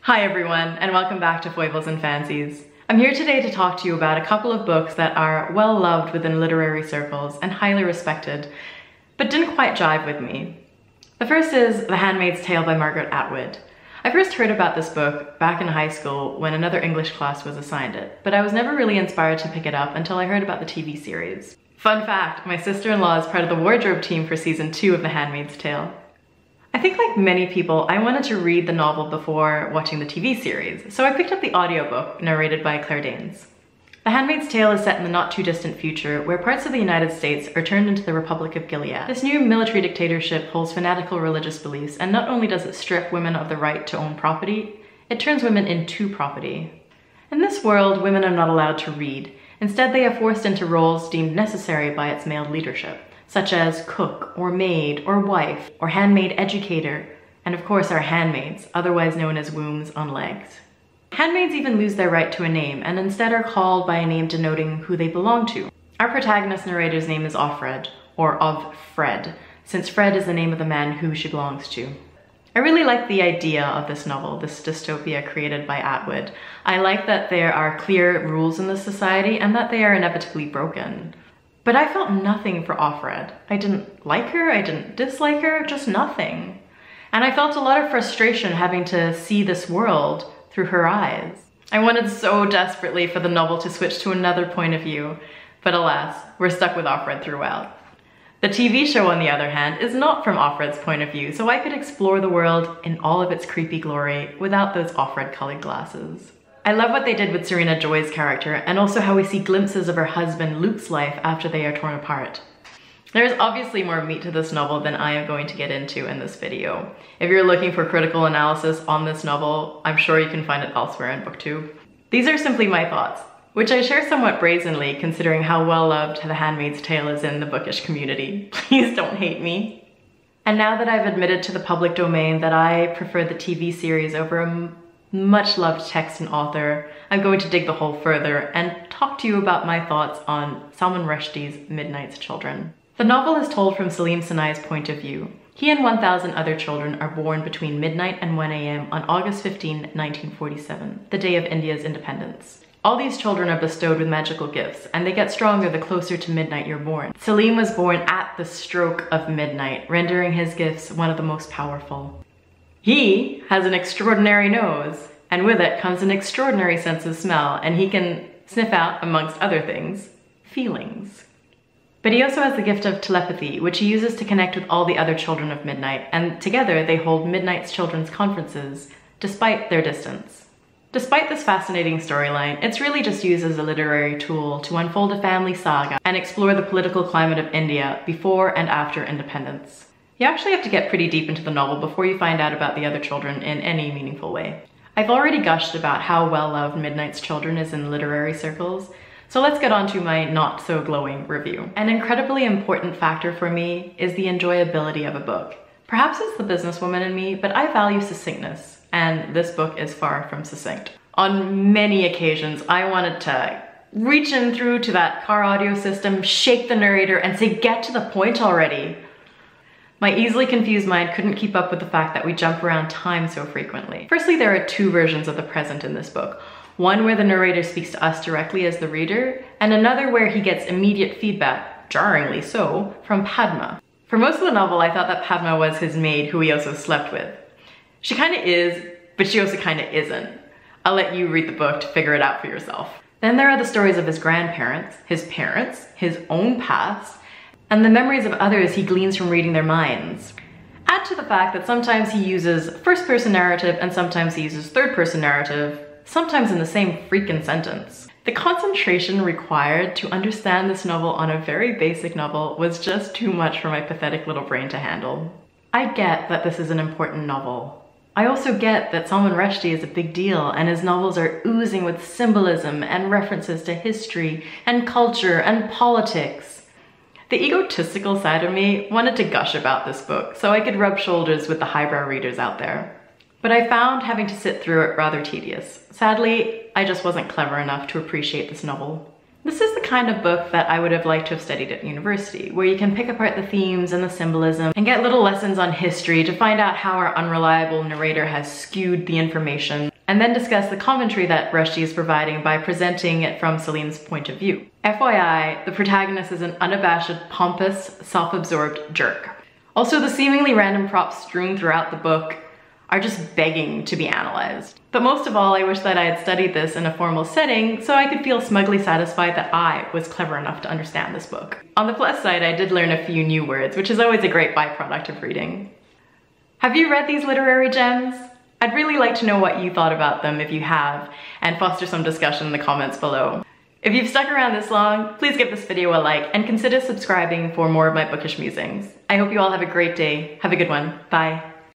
Hi everyone, and welcome back to Foibles and Fancies. I'm here today to talk to you about a couple of books that are well loved within literary circles and highly respected, but didn't quite jive with me. The first is The Handmaid's Tale by Margaret Atwood. I first heard about this book back in high school when another English class was assigned it, but I was never really inspired to pick it up until I heard about the TV series. Fun fact, my sister-in-law is part of the wardrobe team for season 2 of The Handmaid's Tale. I think like many people, I wanted to read the novel before watching the TV series, so I picked up the audiobook narrated by Claire Danes. The Handmaid's Tale is set in the not-too-distant future where parts of the United States are turned into the Republic of Gilead. This new military dictatorship holds fanatical religious beliefs, and not only does it strip women of the right to own property, it turns women into property. In this world, women are not allowed to read. Instead, they are forced into roles deemed necessary by its male leadership, such as cook, or maid, or wife, or handmaid educator, and of course our handmaids, otherwise known as wombs on legs. Handmaids even lose their right to a name, and instead are called by a name denoting who they belong to. Our protagonist narrator's name is Offred, or of Fred, since Fred is the name of the man who she belongs to. I really like the idea of this novel, this dystopia created by Atwood. I like that there are clear rules in this society, and that they are inevitably broken. But I felt nothing for Offred. I didn't like her, I didn't dislike her, just nothing. And I felt a lot of frustration having to see this world through her eyes. I wanted so desperately for the novel to switch to another point of view, but alas, we're stuck with Offred throughout. The TV show, on the other hand, is not from Offred's point of view, so I could explore the world in all of its creepy glory without those Offred-colored glasses. I love what they did with Serena Joy's character, and also how we see glimpses of her husband Luke's life after they are torn apart. There is obviously more meat to this novel than I am going to get into in this video. If you're looking for critical analysis on this novel, I'm sure you can find it elsewhere in BookTube. These are simply my thoughts, which I share somewhat brazenly considering how well loved The Handmaid's Tale is in the bookish community. Please don't hate me. And now that I've admitted to the public domain that I prefer the TV series over a much loved text and author, I'm going to dig the hole further and talk to you about my thoughts on Salman Rushdie's Midnight's Children. The novel is told from Salim Sinai's point of view. He and 1,000 other children are born between midnight and 1 a.m. on August 15, 1947, the day of India's independence. All these children are bestowed with magical gifts, and they get stronger the closer to midnight you're born. Salim was born at the stroke of midnight, rendering his gifts one of the most powerful. He has an extraordinary nose, and with it comes an extraordinary sense of smell, and he can sniff out, amongst other things, feelings. But he also has the gift of telepathy, which he uses to connect with all the other children of midnight, and together they hold Midnight's Children's conferences, despite their distance. Despite this fascinating storyline, it's really just used as a literary tool to unfold a family saga and explore the political climate of India before and after independence. You actually have to get pretty deep into the novel before you find out about the other children in any meaningful way. I've already gushed about how well-loved Midnight's Children is in literary circles, so let's get on to my not-so-glowing review. An incredibly important factor for me is the enjoyability of a book. Perhaps it's the businesswoman in me, but I value succinctness, and this book is far from succinct. On many occasions, I wanted to reach in through to that car audio system, shake the narrator, and say, "Get to the point already." My easily confused mind couldn't keep up with the fact that we jump around time so frequently. Firstly, there are two versions of the present in this book. One where the narrator speaks to us directly as the reader, and another where he gets immediate feedback, jarringly so, from Padma. For most of the novel, I thought that Padma was his maid who he also slept with. She kinda is, but she also kinda isn't. I'll let you read the book to figure it out for yourself. Then there are the stories of his grandparents, his own paths, and the memories of others he gleans from reading their minds. Add to the fact that sometimes he uses first-person narrative and sometimes he uses third-person narrative, sometimes in the same freaking sentence. The concentration required to understand this novel on a very basic level was just too much for my pathetic little brain to handle. I get that this is an important novel. I also get that Salman Rushdie is a big deal and his novels are oozing with symbolism and references to history and culture and politics. The egotistical side of me wanted to gush about this book so I could rub shoulders with the highbrow readers out there. But I found having to sit through it rather tedious. Sadly, I just wasn't clever enough to appreciate this novel. This is the kind of book that I would have liked to have studied at university, where you can pick apart the themes and the symbolism and get little lessons on history to find out how our unreliable narrator has skewed the information. and then discuss the commentary that Rushdie is providing by presenting it from Celine's point of view. FYI, the protagonist is an unabashed, pompous, self-absorbed jerk. Also, the seemingly random props strewn throughout the book are just begging to be analyzed. But most of all, I wish that I had studied this in a formal setting so I could feel smugly satisfied that I was clever enough to understand this book. On the plus side, I did learn a few new words, which is always a great byproduct of reading. Have you read these literary gems? I'd really like to know what you thought about them if you have, and foster some discussion in the comments below. If you've stuck around this long, please give this video a like and consider subscribing for more of my bookish musings. I hope you all have a great day. Have a good one. Bye.